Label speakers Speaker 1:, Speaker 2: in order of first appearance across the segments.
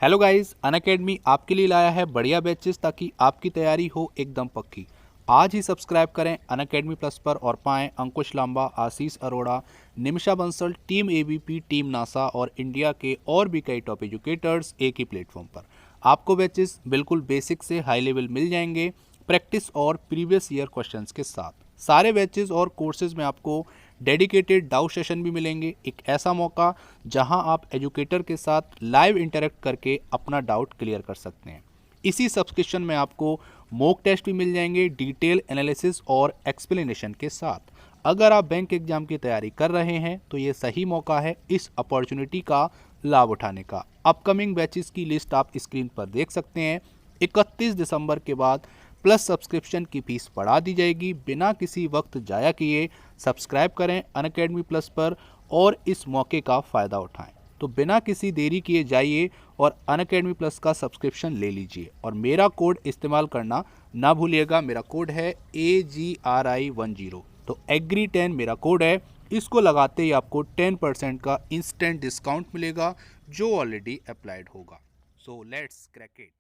Speaker 1: Hello guys, Unacademy आपके लिए लाया है बढ़िया बैचेस ताकि आपकी तैयारी हो एकदम पक्की। आज ही सब्सक्राइब करें अनअकैडमी प्लस पर और पाएं Ankush Lamba, Ashish Arora, Nimisha Bansal, team ABP, team NASA और इंडिया के और भी कई टॉप एजुकेटर्स एक ही प्लेटफॉर्म पर। आपको बैचेस बिल्कुल बेसिक से हाई लेवल मिल जाएंगे, प्रैक्टिस और प्रीवियस ईयर क्वेश्चंस के साथ। सारे बैचेस और कोर्सेज में आपको डेडिकेटेड डाउट सेशन भी मिलेंगे। एक ऐसा मौका जहां आप एजुकेटर के साथ लाइव इंटरेक्ट करके अपना डाउट क्लियर कर सकते हैं। इसी सब्सक्रिप्शन में आपको मॉक टेस्ट भी मिल जाएंगे, डिटेल एनालिसिस और एक्सप्लेनेशन के साथ। अगर आप बैंक एग्जाम की तैयारी कर रहे हैं तो ये सही मौका है इस अपॉर्चुनिटी का लाभ उठाने का। अपकमिंग बैचेस की लिस्ट आप स्क्रीन पर देख सकते हैं। 31 दिसंबर के बाद प्लस सब्सक्रिप्शन की फीस बढ़ा दी जाएगी। बिना किसी वक्त जाया किए सब्सक्राइब करें अनअकैडमी प्लस पर और इस मौके का फ़ायदा उठाएं। तो बिना किसी देरी किए जाइए और अनअकैडमी प्लस का सब्सक्रिप्शन ले लीजिए और मेरा कोड इस्तेमाल करना ना भूलिएगा। मेरा कोड है AGRI10। तो एग्री10 मेरा कोड है। इसको लगाते ही आपको 10% का इंस्टेंट डिस्काउंट मिलेगा जो ऑलरेडी अप्लाइड होगा। So let's crack it.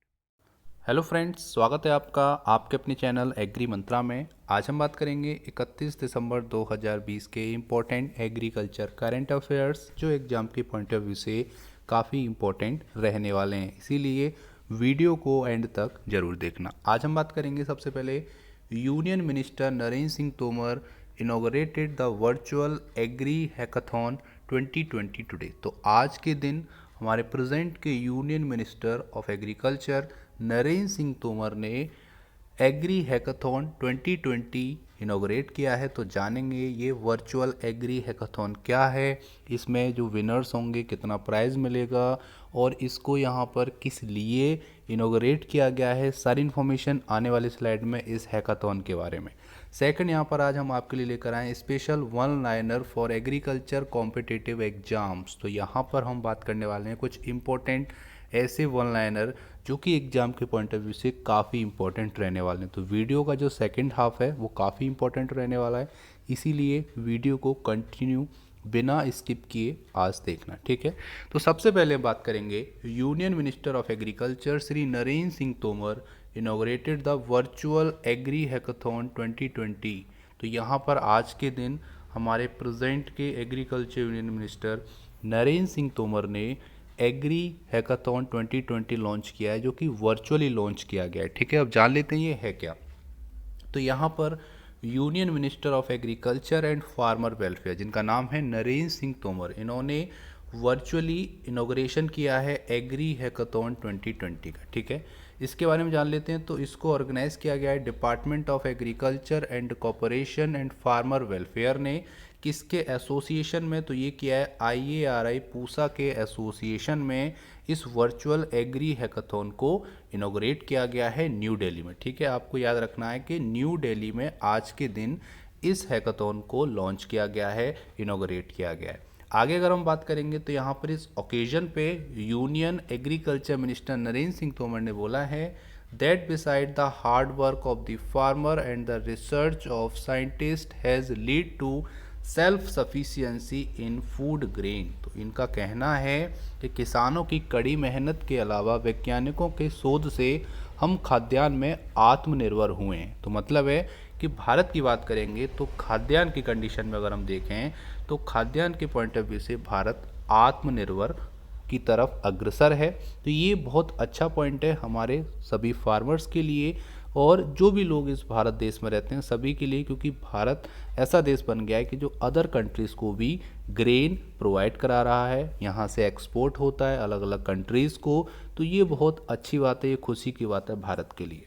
Speaker 1: Hello friends, स्वागत है आपका आपके अपने चैनल एग्री मंत्रा में। आज हम बात करेंगे 31 दिसंबर 2020 के इम्पोर्टेंट एग्रीकल्चर करंट अफेयर्स जो एग्जाम के पॉइंट ऑफ व्यू से काफ़ी इम्पोर्टेंट रहने वाले हैं, इसीलिए वीडियो को एंड तक जरूर देखना। आज हम बात करेंगे सबसे पहले union minister Narendra Singh Tomar inaugurated the virtual agri hackathon 2020 today. तो आज के दिन हमारे प्रेजेंट के union minister of agriculture Narendra Singh Tomar ने एग्री हैकाथॉन 2020 इनॉग्रेट किया है। तो जानेंगे ये वर्चुअल एग्री हैकाथॉन क्या है, इसमें जो विनर्स होंगे कितना प्राइज़ मिलेगा और इसको यहाँ पर किस लिए इनॉग्रेट किया गया है। सारी इन्फॉर्मेशन आने वाली स्लाइड में इस हैकाथॉन के बारे में। सेकंड, यहाँ पर आज हम आपके लिए लेकर आए special one liner for agriculture competitive exams. तो यहाँ पर हम बात करने वाले हैं कुछ इंपॉर्टेंट ऐसे वन लाइनर जो कि एग्जाम के पॉइंट ऑफ व्यू से काफ़ी इंपॉर्टेंट रहने वाले हैं। तो वीडियो का जो सेकंड हाफ है वो काफ़ी इंपॉर्टेंट रहने वाला है, इसीलिए वीडियो को कंटिन्यू बिना स्किप किए आज देखना, ठीक है। तो सबसे पहले बात करेंगे union minister of agriculture Shri Narendra Singh Tomar inaugurated the virtual agri hackathon 2020। तो यहाँ पर आज के दिन हमारे प्रेजेंट के agriculture union minister Narendra Singh Tomar ने एग्री हैकाथॉन 2020 लॉन्च किया है, जो कि वर्चुअली लॉन्च किया गया है, ठीक है। अब जान लेते हैं ये है क्या। तो यहाँ पर union minister of agriculture and farmer welfare जिनका नाम है नरेंद्र सिंह तोमर, इन्होंने वर्चुअली इनॉग्रेशन किया है एग्री हैकाथॉन 2020 का, ठीक है। इसके बारे में जान लेते हैं। तो इसको ऑर्गेनाइज किया गया है department of agriculture and corporation and farmer welfare ने। किसके एसोसिएशन में? तो ये किया है IARI पूसा के एसोसिएशन में। इस वर्चुअल एग्री हैकाथॉन को इनॉग्रेट किया गया है न्यू दिल्ली में, ठीक है। आपको याद रखना है कि न्यू दिल्ली में आज के दिन इस हैकाथॉन को लॉन्च किया गया है, इनॉग्रेट किया गया है। आगे अगर हम बात करेंगे तो यहाँ पर इस ओकेजन पे union agriculture minister Narendra Singh Tomar ने बोला है that beside the hard work of the farmer and the research of scientists has lead to self sufficiency in food grain. तो इनका कहना है कि किसानों की कड़ी मेहनत के अलावा वैज्ञानिकों के शोध से हम खाद्यान्न में आत्मनिर्भर हुए हैं। तो मतलब है कि भारत की बात करेंगे तो खाद्यान्न की कंडीशन में अगर हम देखें तो खाद्यान्न के पॉइंट ऑफ व्यू से भारत आत्मनिर्भर की तरफ अग्रसर है। तो ये बहुत अच्छा पॉइंट है हमारे सभी फार्मर्स के लिए और जो भी लोग इस भारत देश में रहते हैं सभी के लिए, क्योंकि भारत ऐसा देश बन गया है कि जो अदर कंट्रीज़ को भी ग्रेन प्रोवाइड करा रहा है, यहाँ से एक्सपोर्ट होता है अलग अलग कंट्रीज़ को। तो ये बहुत अच्छी बात है, ये खुशी की बात है भारत के लिए।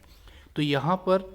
Speaker 1: तो यहाँ पर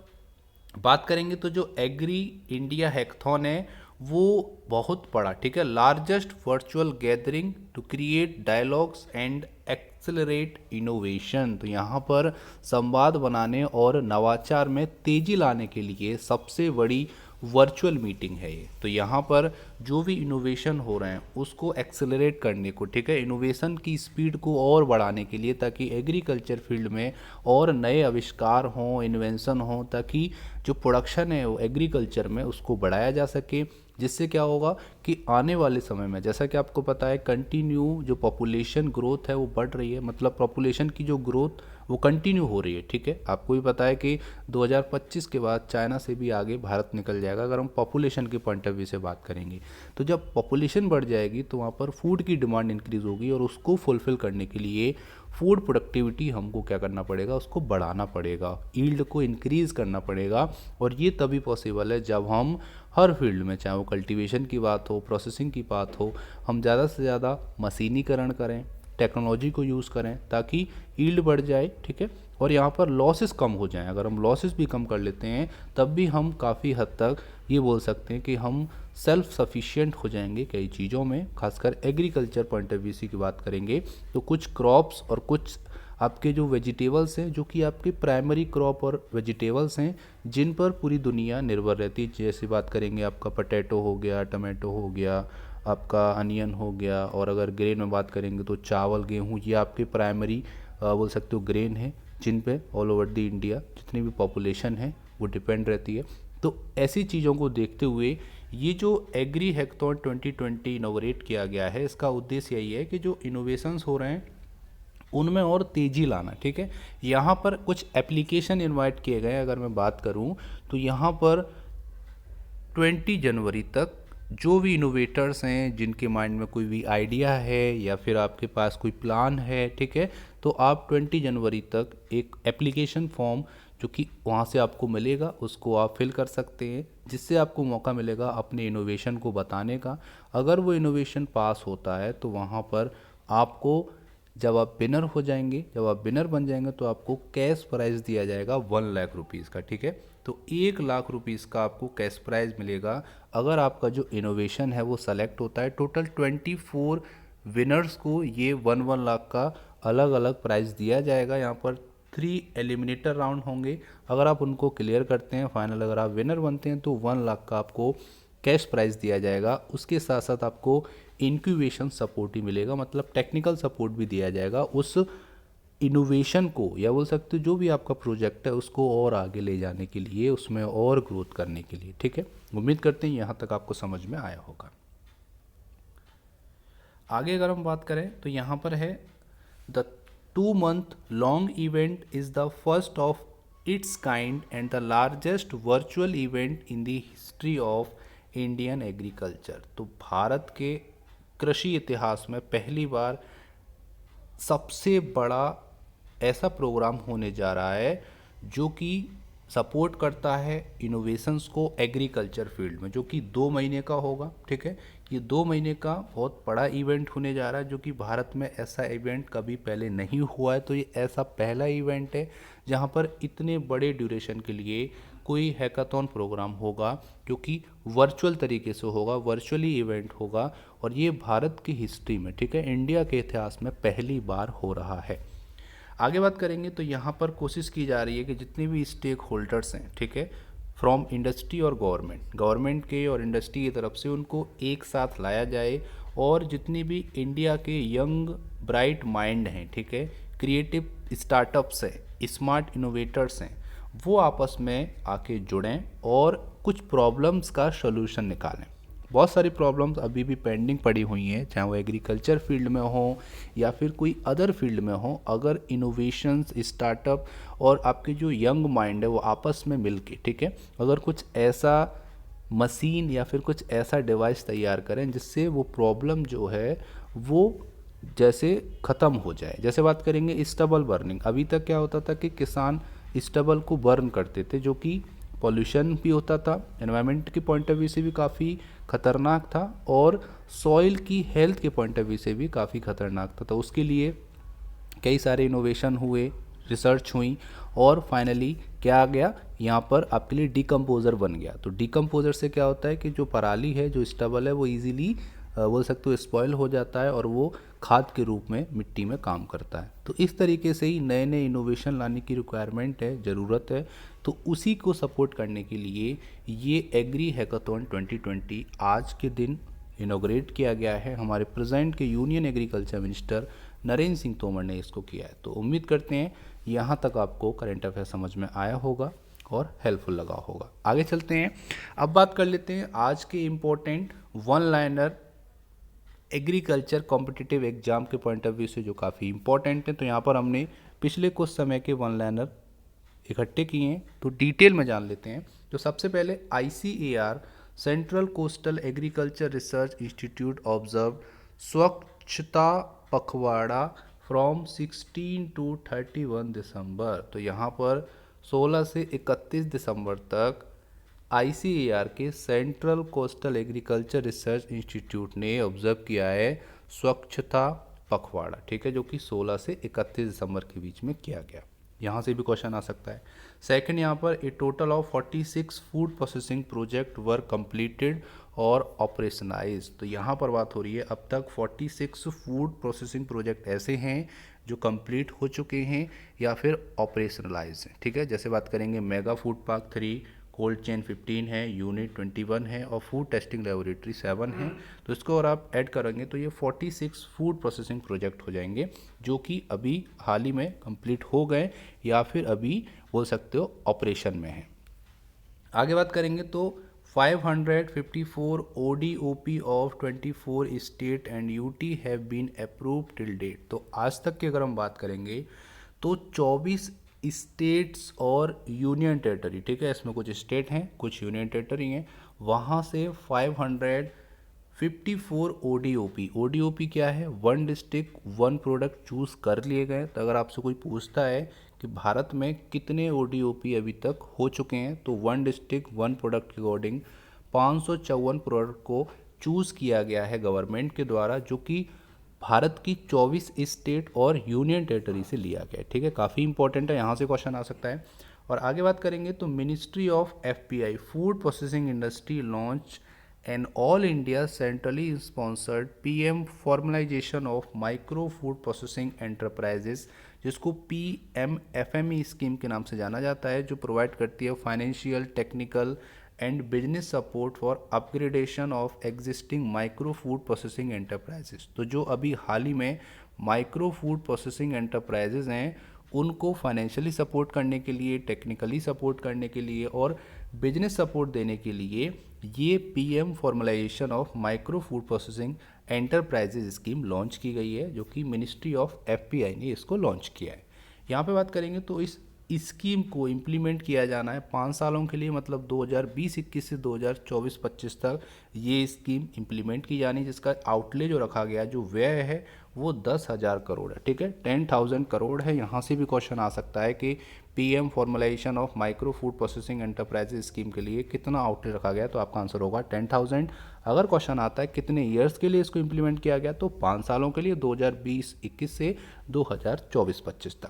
Speaker 1: बात करेंगे तो जो एग्री इंडिया हैकाथॉन है वो बहुत बड़ा, ठीक है, largest virtual gathering to create dialogues and accelerate innovation. तो यहाँ पर संवाद बनाने और नवाचार में तेजी लाने के लिए सबसे बड़ी वर्चुअल मीटिंग है ये। तो यहाँ पर जो भी इनोवेशन हो रहे हैं उसको एक्सेलरेट करने को, ठीक है, इनोवेशन की स्पीड को और बढ़ाने के लिए, ताकि एग्रीकल्चर फील्ड में और नए आविष्कार हों, इन्वेंशन हों, ताकि जो प्रोडक्शन है वो एग्रीकल्चर में उसको बढ़ाया जा सके, जिससे क्या होगा कि आने वाले समय में, जैसा कि आपको पता है, कंटिन्यू जो पॉपुलेशन ग्रोथ है वो बढ़ रही है, मतलब पॉपुलेशन की जो ग्रोथ वो कंटिन्यू हो रही है, ठीक है। आपको भी पता है कि 2025 के बाद चाइना से भी आगे भारत निकल जाएगा अगर हम पॉपुलेशन के पॉइंट ऑफ व्यू से बात करेंगे। तो जब पॉपुलेशन बढ़ जाएगी तो वहाँ पर फूड की डिमांड इंक्रीज़ होगी और उसको फुलफ़िल करने के लिए फूड प्रोडक्टिविटी हमको क्या करना पड़ेगा, उसको बढ़ाना पड़ेगा, यील्ड को इंक्रीज़ करना पड़ेगा। और ये तभी पॉसिबल है जब हम हर फील्ड में, चाहे वो कल्टीवेशन की बात हो, प्रोसेसिंग की बात हो, हम ज़्यादा से ज़्यादा मशीनीकरण करें, टेक्नोलॉजी को यूज़ करें ताकि यील्ड बढ़ जाए, ठीक है। और यहाँ पर लॉसेस कम हो जाएं। अगर हम लॉसेस भी कम कर लेते हैं तब भी हम काफ़ी हद तक ये बोल सकते हैं कि हम सेल्फ सफिशिएंट हो जाएंगे कई चीज़ों में। खासकर एग्रीकल्चर पॉइंट ऑफ व्यू से की बात करेंगे तो कुछ क्रॉप्स और कुछ आपके जो वेजिटेबल्स हैं, जो कि आपके प्राइमरी क्रॉप और वेजिटेबल्स हैं जिन पर पूरी दुनिया निर्भर रहती है। जैसे बात करेंगे आपका पोटैटो हो गया, टमाटो हो गया, आपका अनियन हो गया, और अगर ग्रेन में बात करेंगे तो चावल, गेहूँ, ये आपके प्राइमरी बोल सकते हो ग्रेन है जिन पे ऑल ओवर द इंडिया जितनी भी पॉपुलेशन है वो डिपेंड रहती है। तो ऐसी चीज़ों को देखते हुए ये जो एग्री हैकाथॉन 2020 इनोवेट किया गया है, इसका उद्देश्य यही है कि जो इनोवेशंस हो रहे हैं उनमें और तेज़ी लाना, ठीक है। यहाँ पर कुछ एप्लीकेशन इनवाइट किए गए हैं। अगर मैं बात करूँ तो यहाँ पर 20 जनवरी तक जो भी इनोवेटर्स हैं, जिनके माइंड में कोई भी आइडिया है या फिर आपके पास कोई प्लान है, ठीक है, तो आप 20 जनवरी तक एक एप्लीकेशन फॉर्म जो कि वहाँ से आपको मिलेगा उसको आप फिल कर सकते हैं, जिससे आपको मौका मिलेगा अपने इनोवेशन को बताने का। अगर वो इनोवेशन पास होता है तो वहाँ पर आपको, जब आप विनर हो जाएंगे, जब आप विनर बन जाएंगे तो आपको कैश प्राइज़ दिया जाएगा 1 लाख रुपीज़ का, ठीक है। तो 1 लाख रुपीज़ का आपको कैश प्राइज़ मिलेगा अगर आपका जो इनोवेशन है वो सेलेक्ट होता है। टोटल 24 विनर्स को ये 1 लाख का अलग अलग प्राइज़ दिया जाएगा। यहाँ पर 3 एलिमिनेटर राउंड होंगे। अगर आप उनको क्लियर करते हैं फाइनल, अगर आप विनर बनते हैं तो 1 लाख का आपको कैश प्राइज़ दिया जाएगा। उसके साथ साथ आपको इंक्यूबेशन सपोर्ट ही मिलेगा, मतलब टेक्निकल सपोर्ट भी दिया जाएगा उस इनोवेशन को, या बोल सकते हो जो भी आपका प्रोजेक्ट है उसको और आगे ले जाने के लिए, उसमें और ग्रोथ करने के लिए, ठीक है। उम्मीद करते हैं यहाँ तक आपको समझ में आया होगा। आगे अगर हम बात करें तो यहाँ पर है the 2 month long event is the first of its kind and the largest virtual event in the history of Indian agriculture. तो भारत के कृषि इतिहास में पहली बार सबसे बड़ा ऐसा प्रोग्राम होने जा रहा है जो कि सपोर्ट करता है इनोवेशंस को एग्रीकल्चर फील्ड में, जो कि 2 महीने का होगा, ठीक है। ये 2 महीने का बहुत बड़ा इवेंट होने जा रहा है, जो कि भारत में ऐसा इवेंट कभी पहले नहीं हुआ है। तो ये ऐसा पहला इवेंट है जहाँ पर इतने बड़े ड्यूरेशन के लिए कोई हैकाथॉन प्रोग्राम होगा, जो कि वर्चुअल तरीके से होगा, वर्चुअली इवेंट होगा, और ये भारत की हिस्ट्री में, ठीक है, इंडिया के इतिहास में पहली बार हो रहा है। आगे बात करेंगे तो यहाँ पर कोशिश की जा रही है कि जितने भी स्टेक होल्डर्स हैं, ठीक है, फ्रॉम इंडस्ट्री और गवर्नमेंट के और इंडस्ट्री की तरफ से उनको एक साथ लाया जाए, और जितनी भी इंडिया के यंग ब्राइट माइंड हैं, ठीक है, क्रिएटिव स्टार्टअप्स हैं, स्मार्ट इनोवेटर्स हैं, वो आपस में आके जुड़ें और कुछ प्रॉब्लम्स का सलूशन निकालें। बहुत सारी प्रॉब्लम्स अभी भी पेंडिंग पड़ी हुई हैं, चाहे वो एग्रीकल्चर फील्ड में हो या फिर कोई अदर फील्ड में हो। अगर इनोवेशंस, स्टार्टअप और आपके जो यंग माइंड है वो आपस में मिलके, ठीक है, अगर कुछ ऐसा मशीन या फिर कुछ ऐसा डिवाइस तैयार करें जिससे वो प्रॉब्लम जो है वो जैसे ख़त्म हो जाए। जैसे बात करेंगे स्टबल बर्निंग। अभी तक क्या होता था कि किसान स्टबल को बर्न करते थे, जो कि पॉल्यूशन भी होता था, एनवायरनमेंट के पॉइंट ऑफ व्यू से भी काफ़ी ख़तरनाक था, और सॉइल की हेल्थ के पॉइंट ऑफ व्यू से भी काफ़ी ख़तरनाक था। तो उसके लिए कई सारे इनोवेशन हुए, रिसर्च हुई, और फाइनली क्या आ गया, यहाँ पर आपके लिए डिकम्पोज़र बन गया। तो डिकम्पोज़र से क्या होता है कि जो पराली है, जो स्टबल है, वो ईजिली बोल सकते हो स्पॉइल हो जाता है और वो खाद के रूप में मिट्टी में काम करता है। तो इस तरीके से ही नए नए इनोवेशन लाने की रिक्वायरमेंट है, ज़रूरत है। तो उसी को सपोर्ट करने के लिए ये एग्री हैकाथॉन 2020 आज के दिन इनोग्रेट किया गया है। हमारे प्रेजेंट के union agriculture minister Narendra Singh Tomar ने इसको किया है। तो उम्मीद करते हैं यहाँ तक आपको करंट अफेयर समझ में आया होगा, और हेल्पफुल लगा होगा। आगे चलते हैं, अब बात कर लेते हैं आज के important one liner agriculture competitive exam के पॉइंट ऑफ व्यू से जो काफ़ी इंपॉर्टेंट है। तो यहाँ पर हमने पिछले कुछ समय के वन लाइनर इकट्ठे किए हैं, तो डिटेल में जान लेते हैं। तो सबसे पहले ICAR central coastal agriculture research institute observe स्वच्छता पखवाड़ा फ्रॉम 16 to 31 दिसंबर। तो यहाँ पर 16 से 31 दिसंबर तक ICAR के central coastal agriculture research institute ने ऑब्जर्व किया है स्वच्छता पखवाड़ा, ठीक है, जो कि 16 से 31 दिसंबर के बीच में किया गया। यहाँ से भी क्वेश्चन आ सकता है। सेकंड, यहाँ पर a total of 46 food processing project were completed और ऑपरेशनाइज। तो यहाँ पर बात हो रही है अब तक 46 फूड प्रोसेसिंग प्रोजेक्ट ऐसे हैं जो कंप्लीट हो चुके हैं या फिर ऑपरेशनलाइज हैं, ठीक है। जैसे बात करेंगे mega food park 3, cold chain 15 है, यूनिट 21 है और फूड टेस्टिंग लेबोरेटरी 7 है। तो इसको और आप ऐड करेंगे तो ये 46 फूड प्रोसेसिंग प्रोजेक्ट हो जाएंगे जो कि अभी हाल ही में कंप्लीट हो गए या फिर अभी बोल सकते हो ऑपरेशन में है। आगे बात करेंगे तो 554 ODOP of 24 state and UT have been approved till date. तो आज तक की अगर हम बात करेंगे तो 24 स्टेट्स और यूनियन टेरिटरी, ठीक है, इसमें कुछ स्टेट हैं कुछ यूनियन टेरिटरी हैं, वहाँ से 554 ODOP क्या है, one district one product choose कर लिए गए। तो अगर आपसे कोई पूछता है कि भारत में कितने ODOP अभी तक हो चुके हैं, तो वन डिस्ट्रिक्ट वन प्रोडक्ट के अकॉर्डिंग 554 प्रोडक्ट को चूज़ किया गया है गवर्नमेंट के द्वारा, जो कि भारत की 24 स्टेट और यूनियन टेरिटरी से लिया गया है, ठीक है। काफ़ी इंपॉर्टेंट है, यहाँ से क्वेश्चन आ सकता है। और आगे बात करेंगे तो ministry of FPI food processing industry launch N all India centrally sponsored PM formalisation of micro food processing enterprises, जिसको PMFME स्कीम के नाम से जाना जाता है, जो प्रोवाइड करती है financial, technical and business support for upgradation of existing micro food processing enterprises. तो जो अभी हाल ही में माइक्रो फूड प्रोसेसिंग एंटरप्राइजेज हैं उनको फाइनेंशियली सपोर्ट करने के लिए, टेक्निकली सपोर्ट करने के लिए और बिजनेस सपोर्ट देने के लिए ये PM formalisation of micro food processing enterprises scheme launch की गई है, जो कि मिनिस्ट्री ऑफ FPI ने इसको लॉन्च किया है। यहाँ पे बात करेंगे तो इस स्कीम को इम्प्लीमेंट किया जाना है 5 सालों के लिए, मतलब 2020-21 से 2024-25 तक ये स्कीम इम्प्लीमेंट की जानी, जिसका आउटले जो रखा गया, जो व्यय है वो 10,000 करोड़ है, ठीक है, 10,000 करोड़ है। यहाँ से भी क्वेश्चन आ सकता है कि PM formalisation of micro food processing enterprises scheme के लिए कितना आउटले रखा गया, तो आपका आंसर होगा 10,000। अगर क्वेश्चन आता है कितने ईयर्स के लिए इसको इम्प्लीमेंट किया गया, तो 5 सालों के लिए 2020-21 से 2024-25 तक।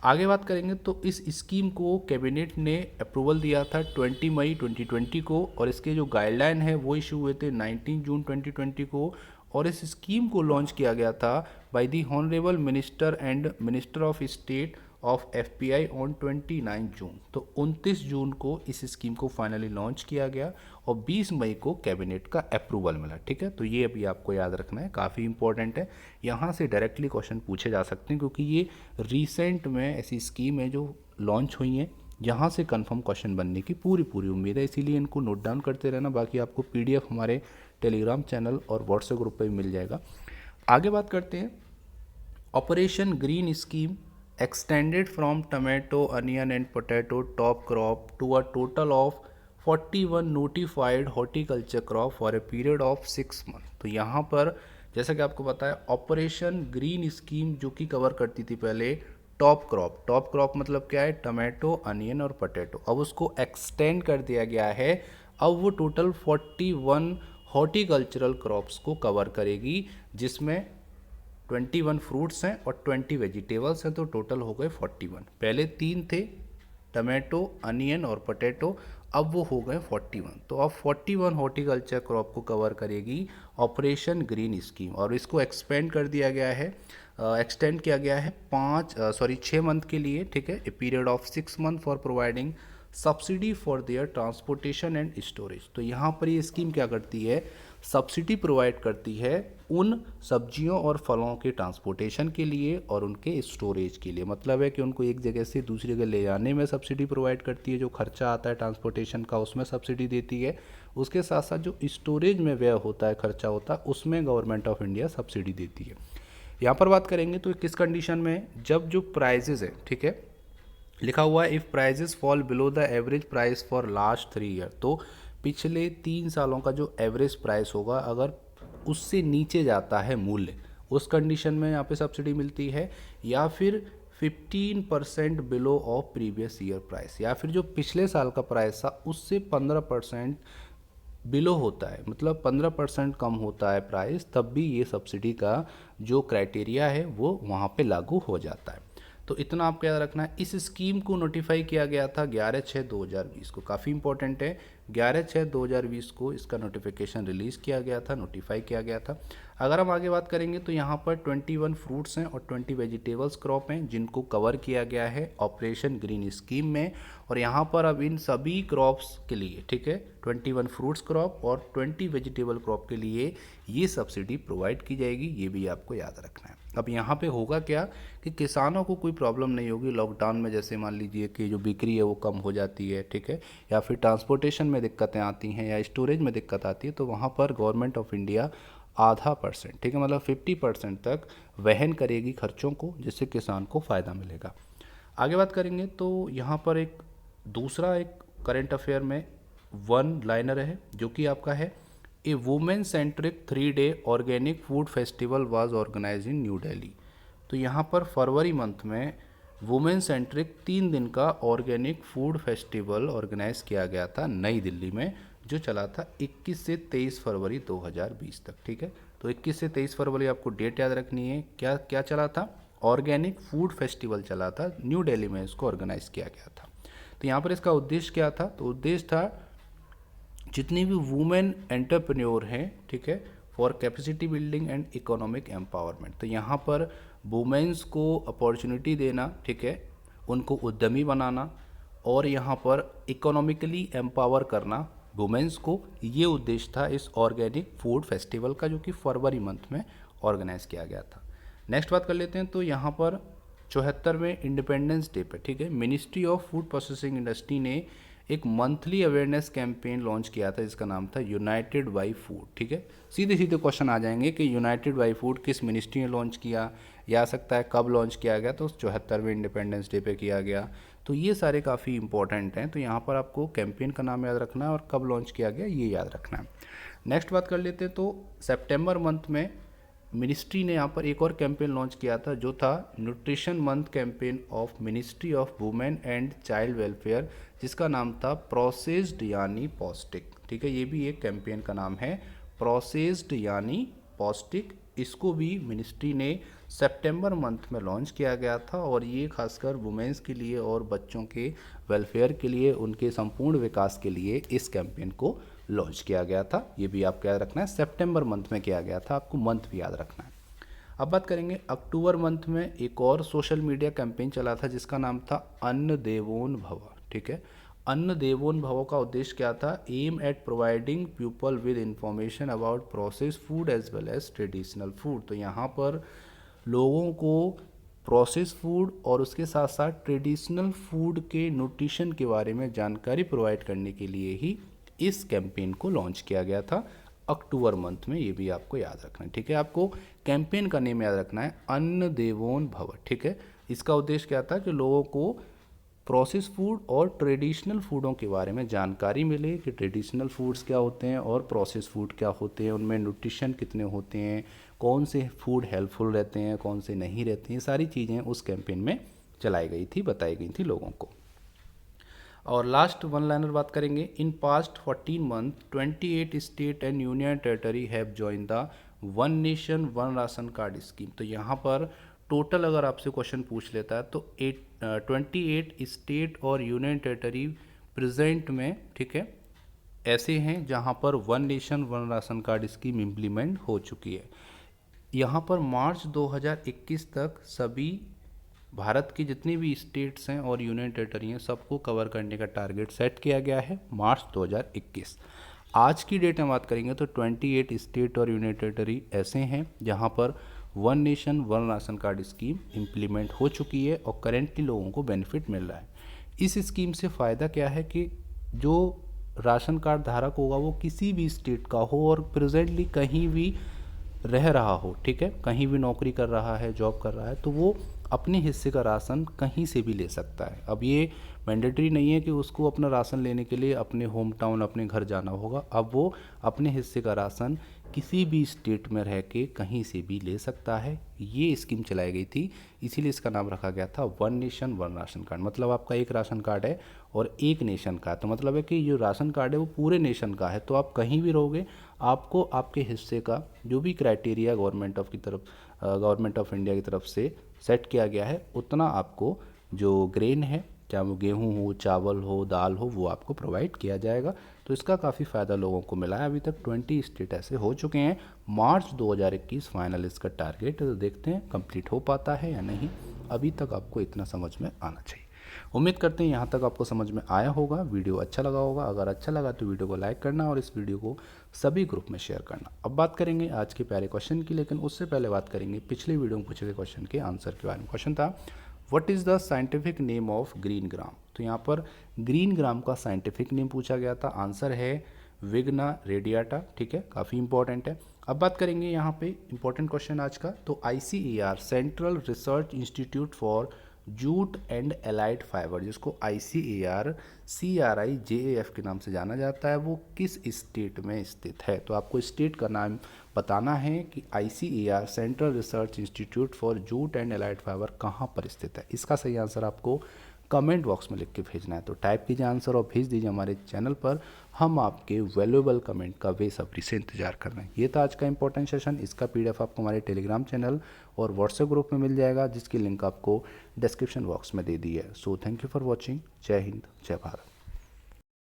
Speaker 1: आगे बात करेंगे तो इस स्कीम को कैबिनेट ने अप्रूवल दिया था 20 मई 2020 को, और इसके जो गाइडलाइन है वो इशू हुए थे 19 जून 2020 को, और इस स्कीम को लॉन्च किया गया था by the honourable minister and minister of state of FPI on 29 जून। तो 29 जून को इस स्कीम को फाइनली लॉन्च किया गया और 20 मई को कैबिनेट का अप्रूवल मिला, ठीक है। तो ये अभी आपको याद रखना है, काफ़ी इंपॉर्टेंट है। यहाँ से डायरेक्टली क्वेश्चन पूछे जा सकते हैं क्योंकि ये रिसेंट में ऐसी स्कीम है जो लॉन्च हुई है, यहाँ से कंफर्म क्वेश्चन बनने की पूरी उम्मीद है, इसीलिए इनको नोट डाउन करते रहना। बाकी आपको PDF हमारे टेलीग्राम चैनल और व्हाट्सएप ग्रुप पर भी मिल जाएगा। आगे बात करते हैं operation green scheme extended from tomato, onion and potato top crop to a total of 41 notified horticulture crop for a period of 6 months। तो यहाँ पर जैसा कि आपको पता है ऑपरेशन ग्रीन स्कीम जो कि कवर करती थी पहले टॉप क्रॉप मतलब क्या है, टमाटो, अनियन और पोटैटो। अब उसको एक्सटेंड कर दिया गया है, अब वो टोटल 41 हॉर्टिकल्चरल क्रॉप्स को कवर करेगी, जिसमें 21 फ्रूट्स हैं और 20 वेजिटेबल्स हैं, तो टोटल हो गए 41। पहले 3 थे, टमाटो, अनियन और पोटैटो, अब वो हो गए 41। तो अब 41 हॉर्टिकल्चर क्रॉप को कवर करेगी ऑपरेशन ग्रीन स्कीम, और इसको एक्सपेंड कर दिया गया है, एक्सटेंड किया गया है 6 मंथ के लिए, ठीक है, a period of 6 month for providing subsidy for their transportation and storage. तो यहाँ पर ये स्कीम क्या करती है, सब्सिडी प्रोवाइड करती है उन सब्जियों और फलों के ट्रांसपोर्टेशन के लिए और उनके स्टोरेज के लिए। मतलब है कि उनको एक जगह से दूसरी जगह ले जाने में सब्सिडी प्रोवाइड करती है, जो खर्चा आता है ट्रांसपोर्टेशन का उसमें सब्सिडी देती है। उसके साथ साथ जो स्टोरेज में व्यय होता है, खर्चा होता है, उसमें गवर्नमेंट ऑफ इंडिया सब्सिडी देती है। यहाँ पर बात करेंगे तो किस कंडीशन में, जब जो प्राइजेज है, ठीक है, लिखा हुआ है if prices fall below the average price for last 3 year. तो पिछले 3 सालों का जो एवरेज प्राइस होगा अगर उससे नीचे जाता है मूल्य, उस कंडीशन में यहाँ पे सब्सिडी मिलती है। या फिर 15% below of previous year price, या फिर जो पिछले साल का प्राइस था उससे 15% बिलो होता है, मतलब 15% कम होता है प्राइस, तब भी ये सब्सिडी का जो क्राइटेरिया है वो वहाँ पे लागू हो जाता है। तो इतना आपको याद रखना है। इस स्कीम को नोटिफाई किया गया था 11/6/2020 को, काफ़ी इंपॉर्टेंट है। 11/6/2020 को इसका नोटिफिकेशन रिलीज़ किया गया था, नोटिफाई किया गया था। अगर हम आगे बात करेंगे तो यहाँ पर 21 फ्रूट्स हैं और 20 वेजिटेबल्स क्रॉप हैं जिनको कवर किया गया है ऑपरेशन ग्रीन स्कीम में। और यहाँ पर अब इन सभी क्रॉप्स के लिए, ठीक है, 21 फ्रूट्स क्रॉप और 20 वेजिटेबल क्रॉप के लिए ये सब्सिडी प्रोवाइड की जाएगी, ये भी आपको याद रखना है। अब यहाँ पे होगा क्या कि किसानों को कोई प्रॉब्लम नहीं होगी लॉकडाउन में, जैसे मान लीजिए कि जो बिक्री है वो कम हो जाती है, ठीक है, या फिर ट्रांसपोर्टेशन में दिक्कतें आती हैं या स्टोरेज में दिक्कत आती है, तो वहाँ पर गवर्नमेंट ऑफ इंडिया आधा %, ठीक है, मतलब 50% तक वहन करेगी खर्चों को, जिससे किसान को फ़ायदा मिलेगा। आगे बात करेंगे तो यहाँ पर एक दूसरा एक करंट अफेयर में वन लाइनर है जो कि आपका है, a women centric 3-day organic food festival was organise in New Delhi. तो यहाँ पर फरवरी मंथ में वुमेन सेंट्रिक 3 दिन का ऑर्गेनिक फूड फेस्टिवल ऑर्गेनाइज किया गया था नई दिल्ली में, जो चला था 21 से 23 फरवरी 2020 तक, ठीक है। तो 21 से 23 फरवरी आपको डेट याद रखनी है। क्या क्या चला था, ऑर्गेनिक फूड फेस्टिवल चला था, न्यू दिल्ली में इसको ऑर्गेनाइज किया गया था। तो यहाँ पर इसका उद्देश्य क्या था, तो उद्देश्य था जितनी भी वुमेन एंटरप्रेन्योर हैं, ठीक है, for capacity building and economic empowerment. तो यहाँ पर वुमेन्स को अपॉर्चुनिटी देना, ठीक है, उनको उद्यमी बनाना और यहाँ पर इकोनॉमिकली एम्पावर करना वुमेन्स को, ये उद्देश्य था इस ऑर्गेनिक फूड फेस्टिवल का, जो कि फरवरी मंथ में ऑर्गेनाइज किया गया था। नेक्स्ट बात कर लेते हैं तो यहाँ पर 74वें इंडिपेंडेंस डे पर, ठीक है, ministry of food processing industry ने एक मंथली अवेयरनेस कैंपेन लॉन्च किया था जिसका नाम था यूनाइटेड बाई फूड, ठीक है। सीधे सीधे क्वेश्चन आ जाएंगे कि यूनाइटेड बाई फूड किस मिनिस्ट्री ने लॉन्च किया, या आ सकता है कब लॉन्च किया गया, तो 74वें इंडिपेंडेंस डे पे किया गया। तो ये सारे काफ़ी इंपॉर्टेंट हैं, तो यहाँ पर आपको कैंपेन का नाम याद रखना है और कब लॉन्च किया गया ये याद रखना है। नेक्स्ट बात कर लेते हैं तो सेप्टेम्बर मंथ में मिनिस्ट्री ने यहाँ पर एक और कैंपेन लॉन्च किया था जो था nutrition month campaign of ministry of women and child welfare, जिसका नाम था प्रोसेस्ड यानी पौष्टिक, ठीक है। ये भी एक कैंपेन का नाम है, प्रोसेस्ड यानी पौष्टिक। इसको भी मिनिस्ट्री ने सितंबर मंथ में लॉन्च किया गया था और ये खासकर वुमेन्स के लिए और बच्चों के वेलफेयर के लिए, उनके संपूर्ण विकास के लिए इस कैंपेन को लॉन्च किया गया था। ये भी आपको याद रखना है, सितंबर मंथ में किया गया था, आपको मंथ भी याद रखना है। अब बात करेंगे अक्टूबर मंथ में एक और सोशल मीडिया कैंपेन चला था जिसका नाम था अन्न देवोन भव, ठीक है। अन्न देवोन भव का उद्देश्य क्या था, aim at providing people with information about process food as well as traditional food. तो यहाँ पर लोगों को प्रोसेस फूड और उसके साथ साथ ट्रेडिशनल फूड के न्यूट्रिशन के बारे में जानकारी प्रोवाइड करने के लिए ही इस कैंपेन को लॉन्च किया गया था अक्टूबर मंथ में। ये भी आपको याद रखना है, ठीक है। आपको कैंपेन का नेम याद रखना है, अन्न देवोन भव, ठीक है। इसका उद्देश्य क्या था कि लोगों को प्रोसेस फूड और ट्रेडिशनल फूडों के बारे में जानकारी मिले कि ट्रेडिशनल फूड्स क्या होते हैं और प्रोसेस फूड क्या होते हैं, उनमें न्यूट्रिशन कितने होते हैं, कौन से फूड हेल्पफुल रहते हैं, कौन से नहीं रहते हैं, सारी चीज़ें उस कैंपेन में चलाई गई थी, बताई गई थी लोगों को। और लास्ट वन लाइनर बात करेंगे, in past 14 month 28 state and union territory have join the one nation one ration card scheme. तो यहाँ पर टोटल अगर आपसे क्वेश्चन पूछ लेता है तो 28 स्टेट और यूनियन टेरिटरी प्रेजेंट में, ठीक है, ऐसे हैं जहाँ पर one nation one ration card scheme implement हो चुकी है। यहाँ पर मार्च 2021 तक सभी भारत की जितनी भी स्टेट्स हैं और यूनियन टेरिटरी हैं सबको कवर करने का टारगेट सेट किया गया है मार्च 2021। आज की डेट में बात करेंगे तो 28 स्टेट और यूनियन टेरिटरी ऐसे हैं जहां पर one nation one ration card scheme implement हो चुकी है और करेंटली लोगों को बेनिफिट मिल रहा है। इस स्कीम से फ़ायदा क्या है कि जो राशन कार्ड धारक होगा वो किसी भी स्टेट का हो और प्रेजेंटली कहीं भी रह रहा हो, ठीक है, कहीं भी नौकरी कर रहा है, जॉब कर रहा है, तो वो अपने हिस्से का राशन कहीं से भी ले सकता है। अब ये मैंडेटरी नहीं है कि उसको अपना राशन लेने के लिए अपने होम टाउन अपने घर जाना होगा। अब वो अपने हिस्से का राशन किसी भी स्टेट में रह के कहीं से भी ले सकता है। ये स्कीम चलाई गई थी, इसीलिए इसका नाम रखा गया था one nation one ration card. मतलब आपका एक राशन कार्ड है और एक नेशन का, तो मतलब है कि जो राशन कार्ड है वो पूरे नेशन का है। तो आप कहीं भी रहोगे, आपको आपके हिस्से का जो भी क्राइटेरिया गवर्नमेंट ऑफ इंडिया की तरफ से सेट किया गया है उतना आपको जो ग्रेन है, चाहे वो गेहूँ हो, चावल हो, दाल हो, वो आपको प्रोवाइड किया जाएगा। तो इसका काफ़ी फ़ायदा लोगों को मिला है। अभी तक 20 स्टेट ऐसे हो चुके हैं। मार्च 2021 फाइनल इसका टारगेट, तो देखते हैं कंप्लीट हो पाता है या नहीं। अभी तक आपको इतना समझ में आना चाहिए। उम्मीद करते हैं यहाँ तक आपको समझ में आया होगा, वीडियो अच्छा लगा होगा। अगर अच्छा लगा तो वीडियो को लाइक करना और इस वीडियो को सभी ग्रुप में शेयर करना। अब बात करेंगे आज के प्यारे क्वेश्चन की, लेकिन उससे पहले बात करेंगे पिछले वीडियो में पूछे गए क्वेश्चन के आंसर के बारे में। क्वेश्चन था what is the scientific name of green gram. तो यहाँ पर ग्रीन ग्राम का साइंटिफिक नेम पूछा गया था। आंसर है विग्ना रेडियाटा, ठीक है, काफ़ी इंपॉर्टेंट है। अब बात करेंगे यहाँ पे इंपॉर्टेंट क्वेश्चन आज का, तो ICAR central research institute for jute and allied fibre, जिसको ICAR CRIJAF के नाम से जाना जाता है, वो किस स्टेट में स्थित है। तो आपको स्टेट का नाम बताना है कि ICAR central research institute for jute and allied fibre कहाँ पर स्थित है। इसका सही आंसर आपको कमेंट बॉक्स में लिख के भेजना है। तो टाइप कीजिए आंसर और भेज दीजिए हमारे चैनल पर। हम आपके वैल्यूएबल कमेंट का बेसब्री से इंतजार कर रहे हैं। ये था आज का इंपॉर्टेंट सेशन। इसका PDF आपको हमारे टेलीग्राम चैनल और व्हाट्सएप ग्रुप में मिल जाएगा, जिसकी लिंक आपको डिस्क्रिप्शन बॉक्स में दे दी है। So thank you for watching. जय हिंद, जय भारत।